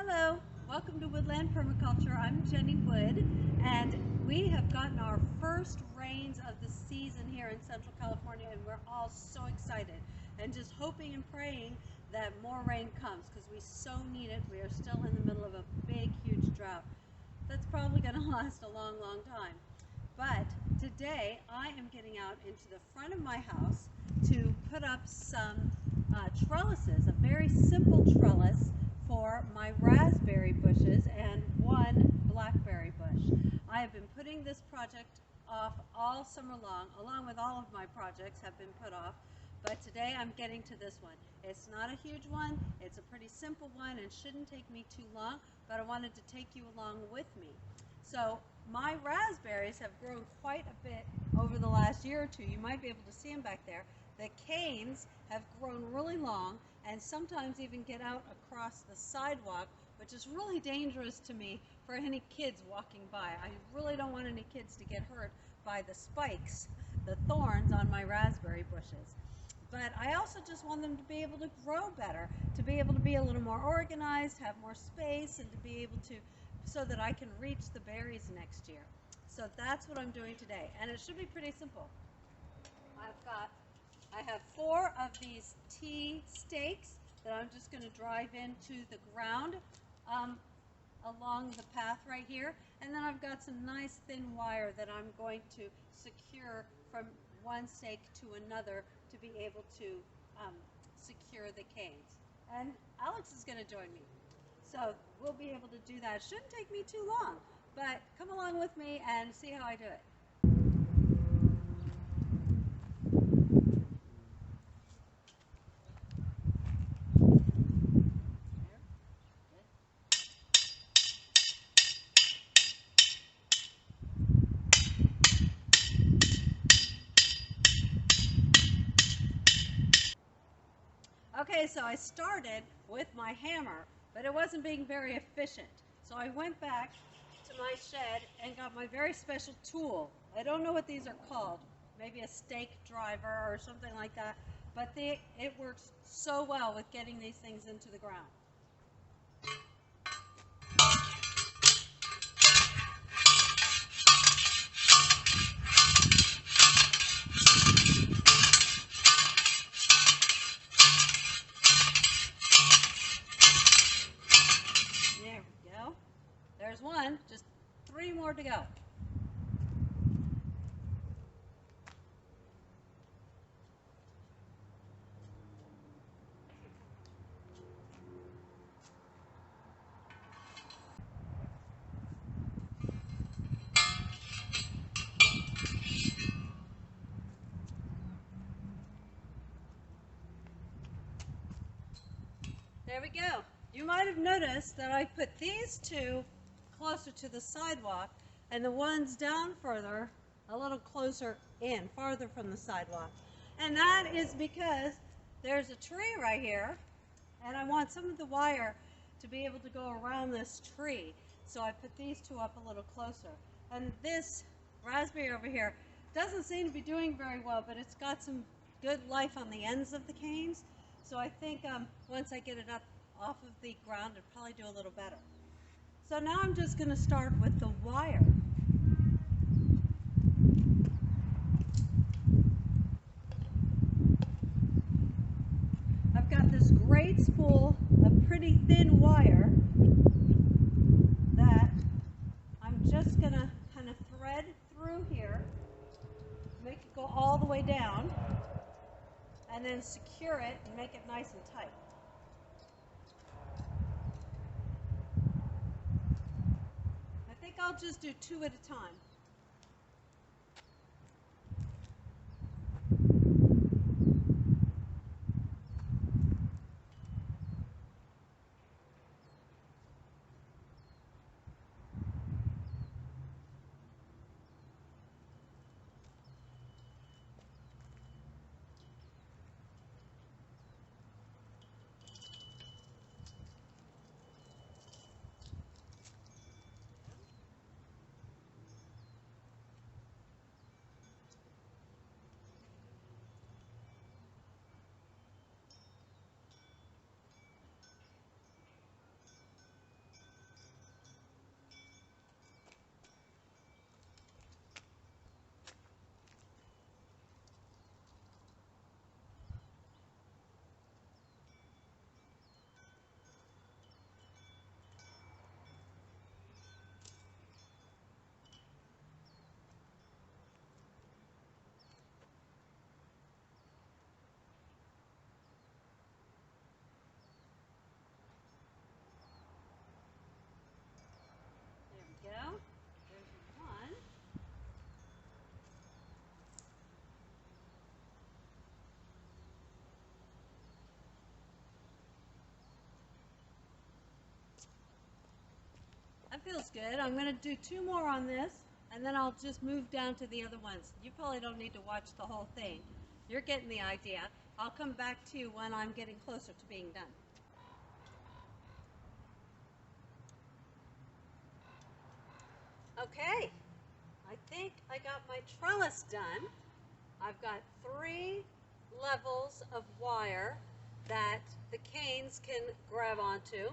Hello, welcome to Woodland Permaculture. I'm Jenny Wood, and we have gotten our first rains of the season here in Central California, and we're all so excited and just hoping and praying that more rain comes because we so need it. We are still in the middle of a big, huge drought that's probably going to last a long, long time. But today I am getting out into the front of my house to put up some trellises, a very simple trellis for my raspberry bushes and one blackberry bush. I have been putting this project off all summer long, along with all of my projects have been put off, but today I'm getting to this one. It's not a huge one, it's a pretty simple one and shouldn't take me too long, but I wanted to take you along with me. So my raspberries have grown quite a bit over the last year or two. You might be able to see them back there. The canes have grown really long and sometimes even get out across the sidewalk, which is really dangerous to me for any kids walking by. I really don't want any kids to get hurt by the spikes, the thorns on my raspberry bushes. But I also just want them to be able to grow better, to be able to be a little more organized, have more space, and to be able to, so that I can reach the berries next year. So that's what I'm doing today, and it should be pretty simple. I have 4 of these T stakes that I'm just going to drive into the ground along the path right here, and then I've got some nice thin wire that I'm going to secure from one stake to another to be able to secure the canes. And Alex is going to join me, so we'll be able to do that. It shouldn't take me too long, but come along with me and see how I do it. Okay, so I started with my hammer, but it wasn't being very efficient. So I went back to my shed and got my very special tool. I don't know what these are called, maybe a stake driver or something like that, but it works so well with getting these things into the ground. There we go. There's one, just 3 more to go. There we go. You might have noticed that I put these 2 closer to the sidewalk and the ones down further a little closer in, farther from the sidewalk. And that is because there's a tree right here and I want some of the wire to be able to go around this tree. So I put these 2 up a little closer. And this raspberry over here doesn't seem to be doing very well, but it's got some good life on the ends of the canes. So I think once I get it up off of the ground, it'll probably do a little better. So now I'm just going to start with the wire. I've got this great spool of pretty thin wire that I'm just going to kind of thread through here, make it go all the way down, and then secure it and make it nice and tight. I think I'll just do 2 at a time. That feels good. I'm going to do 2 more on this, and then I'll just move down to the other ones. You probably don't need to watch the whole thing. You're getting the idea. I'll come back to you when I'm getting closer to being done. Okay, I think I got my trellis done. I've got 3 levels of wire that the canes can grab onto.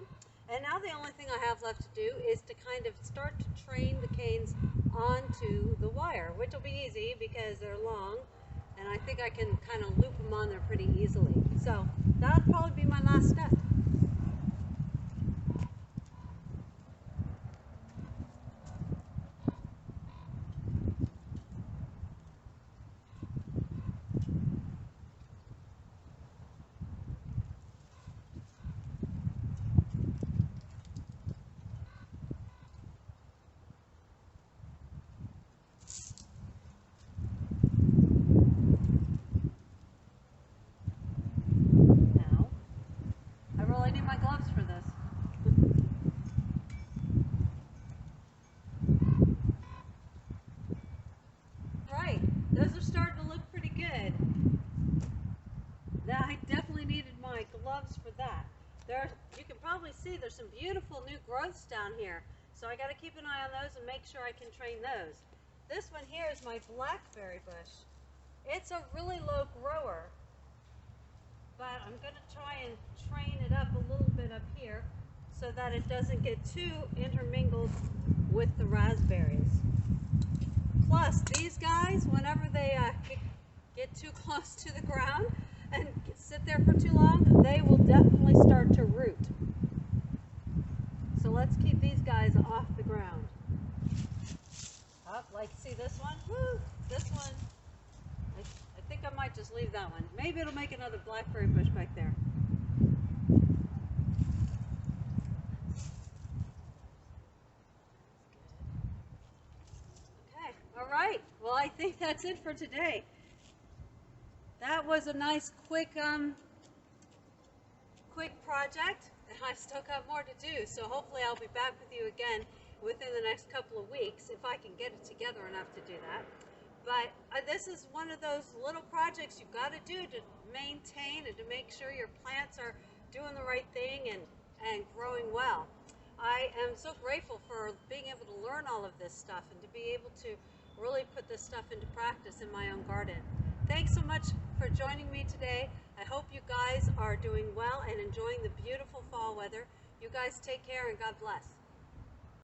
And now the only thing I have left to do is to kind of start to train the canes onto the wire, which will be easy because they're long, and I think I can kind of loop them on there pretty easily. So that'll probably be my last step. I need my gloves for this. Right, those are starting to look pretty good. Now, I definitely needed my gloves for that. You can probably see there's some beautiful new growths down here, so I got to keep an eye on those and make sure I can train those. This one here is my blackberry bush. It's a really low grower, but I'm going to try and train it up a little bit up here so that it doesn't get too intermingled with the raspberries. Plus, these guys, whenever they get too close to the ground and sit there for too long, they will definitely start to root. So let's keep these guys off the ground. Oh, like, see this one? Woo! This one. I think I might just leave that one. Maybe it'll make another blackberry bush back there. Okay, all right. Well, I think that's it for today. That was a nice, quick project, and I still got more to do. So hopefully I'll be back with you again within the next couple of weeks if I can get it together enough to do that. But this is one of those little projects you've got to do to maintain and to make sure your plants are doing the right thing and growing well. I am so grateful for being able to learn all of this stuff and to be able to really put this stuff into practice in my own garden. Thanks so much for joining me today. I hope you guys are doing well and enjoying the beautiful fall weather. You guys take care and God bless.